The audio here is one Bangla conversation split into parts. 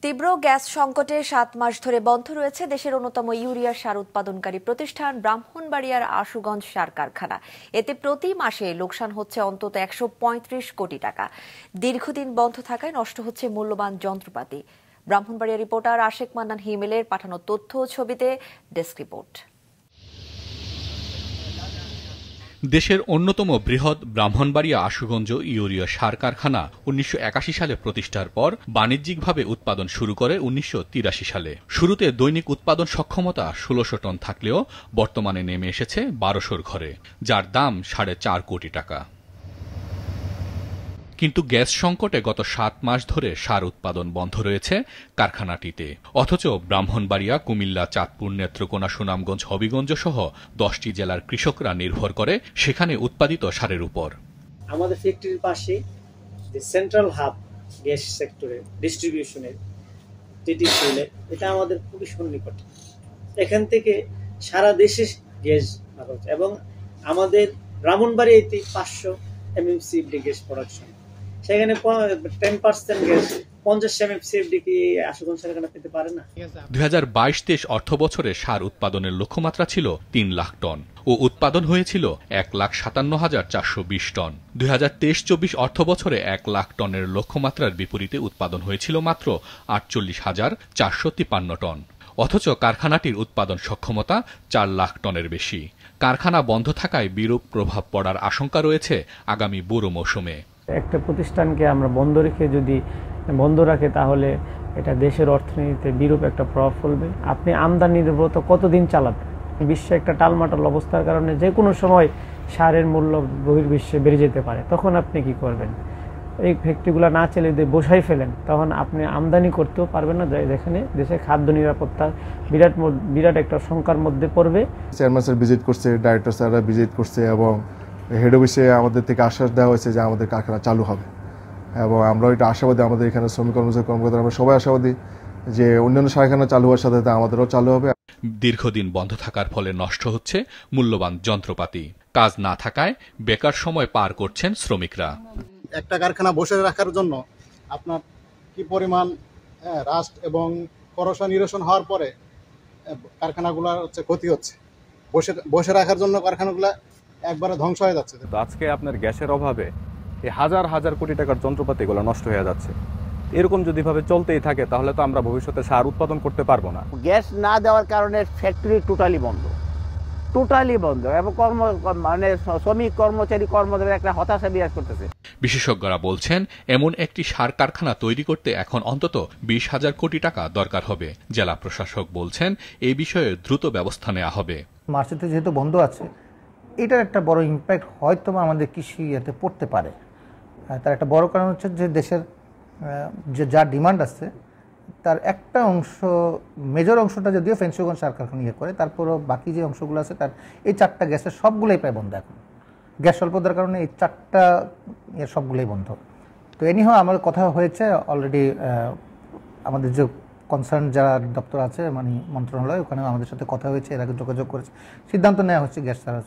তীব্র গ্যাস সংকটে ৭ মাস ধরে বন্ধ রয়েছে দেশের অন্যতম ইউরিয়া সার উৎপাদনকারী প্রতিষ্ঠান ব্রাহ্মণবাড়িয়ার আশুগঞ্জ সার কারখানা। এতে প্রতি মাসে লোকসান হচ্ছে অন্তত ১৩৫ কোটি টাকা। দীর্ঘদিন বন্ধ থাকায় নষ্ট হচ্ছে মূল্যবান যন্ত্রপাতি। ব্রাহ্মণবাড়িয়া রিপোর্টার আশেক মান্নান হিমেলের পাঠানো তথ্য ও ছবিতে ডেস্ক রিপোর্ট। দেশের অন্যতম বৃহৎ ব্রাহ্মণবাড়িয়া আশুগঞ্জ ইউরিয়া সার কারখানা ১৯৮১ সালে প্রতিষ্ঠার পর বাণিজ্যিকভাবে উৎপাদন শুরু করে ১৯৮৩ সালে। শুরুতে দৈনিক উৎপাদন সক্ষমতা ১৬০০ টন থাকলেও বর্তমানে নেমে এসেছে ১২০০ ঘরে, যার দাম ৪.৫ কোটি টাকা। কিন্তু গ্যাস সংকটে গত ৭ মাস ধরে সার উৎপাদন বন্ধ রয়েছে কারখানাটিতে। অথচ ব্রাহ্মণবাড়িয়া, কুমিল্লা, চাঁদপুর, নেত্রকোনা, সুনামগঞ্জ, হবিগঞ্জ সহ ১০টি জেলার কৃষকরা নির্ভর করে সেখানে উৎপাদিত সারের উপর। আমাদের ফ্যাক্টরির পাশে যে সেন্ট্রাল হাব গ্যাস সেক্টরে ডিস্ট্রিবিউশনের টিটিসিএল, এটা আমাদের খুবই সন্নিকটে। এখান থেকে সারা দেশে গ্যাস হচ্ছে এবং আমাদের ব্রাহ্মণবাড়িয়াতে ৫০০ MMCFD গ্যাস প্রোডাকশন, সেখানে 10% গ্যাস 50 MMCFD কি আশুগঞ্জ কারখানা পেতে পারে না। ২০২২-২৩ অর্থ বছরে সার উৎপাদনের লক্ষ্যমাত্রা ছিল ৩ লাখ টন ও উৎপাদন হয়েছিল ১,৫৭,৪২০ টন। ২০২৩-২৪ অর্থ বছরে ১ লাখ টনের লক্ষ্যমাত্রার বিপরীতে উৎপাদন হয়েছিল মাত্র ৪৮,৪৫৩ টন। অথচ কারখানাটির উৎপাদন সক্ষমতা ৪ লাখ টনের বেশি। কারখানা বন্ধ থাকায় বিরূপ প্রভাব পড়ার আশঙ্কা রয়েছে আগামী বোরো মৌসুমে। একটা প্রতিষ্ঠানকে আমরা বন্ধ রাখে তাহলে এটা দেশের অর্থনীতিতে বিরূপ একটা প্রভাব ফেলবে। আপনি আমদানি নির্ভরতা কতদিন চালাবেন? বিশ্বে একটা টালমাটাল অবস্থার কারণে যে কোনো সময় সারের মূল্য বহির্বিশ্বে বেড়ে যেতে পারে, তখন আপনি কি করবেন? এই ফ্যাক্টরিগুলো না চলে যদি বসাই ফেলেন, তখন আপনি আমদানি করতেও পারবেন না, যেখানে দেশে খাদ্য নিরাপত্তা বিরাট একটা শঙ্কার মধ্যে পড়বে। চেয়ারম্যান স্যার ভিজিট করছে, ডাইরেক্টর স্যাররা ভিজিট করছে এবং হেড অফিসে আমাদের থেকে আশ্বাস দেওয়া হয়েছে যে আমাদের কারখানা চালু হবে এবং আমরা ওইটা আশাবাদী। আমাদের এখানে শ্রমিক কর্মকর্তা আমরা সবাই আশাবাদী যে অন্যান্য কারখানা চালু হওয়ার সাথে সাথে আমাদেরও চালু হবে। দীর্ঘদিন বন্ধ থাকার ফলে নষ্ট হচ্ছে মূল্যবান যন্ত্রপাতি। কাজ না থাকায় বেকার সময় পার করছেন শ্রমিকরা। একটা কারখানা বসে রাখার জন্য আপনার কি পরিমাণ রাস্ট এবং করোশন নিরসন হওয়ার পরে কারখানাগুলোর ক্ষতি হচ্ছে। বসে রাখার জন্য কারখানাগুলো একবারে ধ্বংস হয়ে যাচ্ছে। আজকে আপনার গ্যাসের অভাবে এই হাজার হাজার কোটি টাকার যন্ত্রপাতিগুলো নষ্ট হয়ে যাচ্ছে। এরকম যদি ভাবে চলতেই থাকে তাহলে তো আমরা ভবিষ্যতে সার উৎপাদন করতে পারবো না। গ্যাস না দেওয়ার কারণে ফ্যাক্টরি টোটালি বন্ধ এবং শ্রমিক কর্মচারীদের একটা হতাশা বিরাজ করতেছে। বিশেষজ্ঞরা বলছেন এমন একটি সার কারখানা তৈরি করতে এখন অন্তত ২০,০০০ কোটি টাকা দরকার হবে। জেলা প্রশাসক বলছেন এই বিষয়ে দ্রুত ব্যবস্থা নেওয়া হবে। মার্চেতে যেহেতু বন্ধ আছে, এটার একটা বড় ইম্প্যাক্ট হয়তো আমাদের কৃষি ইয়েতে পড়তে পারে। তার একটা বড় কারণ হচ্ছে যে দেশের যে যা ডিমান্ড আছে তার একটা অংশ, মেজর অংশটা যদিও ফেঞ্চুগঞ্জ সার কারখানা ইয়ে করে, তারপরও বাকি যে অংশগুলো আছে তার এই 4টা গ্যাসের সবগুলোই প্রায় বন্ধ। এখন গ্যাস স্বল্পতার কারণে এই 4টা সবগুলোই বন্ধ। তো এনিহাও আমার কথা হয়েছে অলরেডি, আমাদের যে কনসার্ন যারা দপ্তর আছে মানে মন্ত্রণালয়, ওখানে আমাদের সাথে কথা হয়েছে, এর আগে যোগাযোগ করেছে, সিদ্ধান্ত নেওয়া হচ্ছে গ্যাস ছাড়া।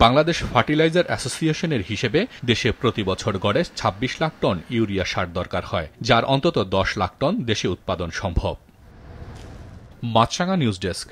বাংলাদেশ ফার্টিলাইজার অ্যাসোসিয়েশনের হিসেবে দেশে প্রতি বছর গড়ে ২৬ লাখ টন ইউরিয়া সার দরকার হয়, যার অন্তত ১০ লাখ টন দেশে উৎপাদন সম্ভব। মাছরাঙা নিউজ ডেস্ক।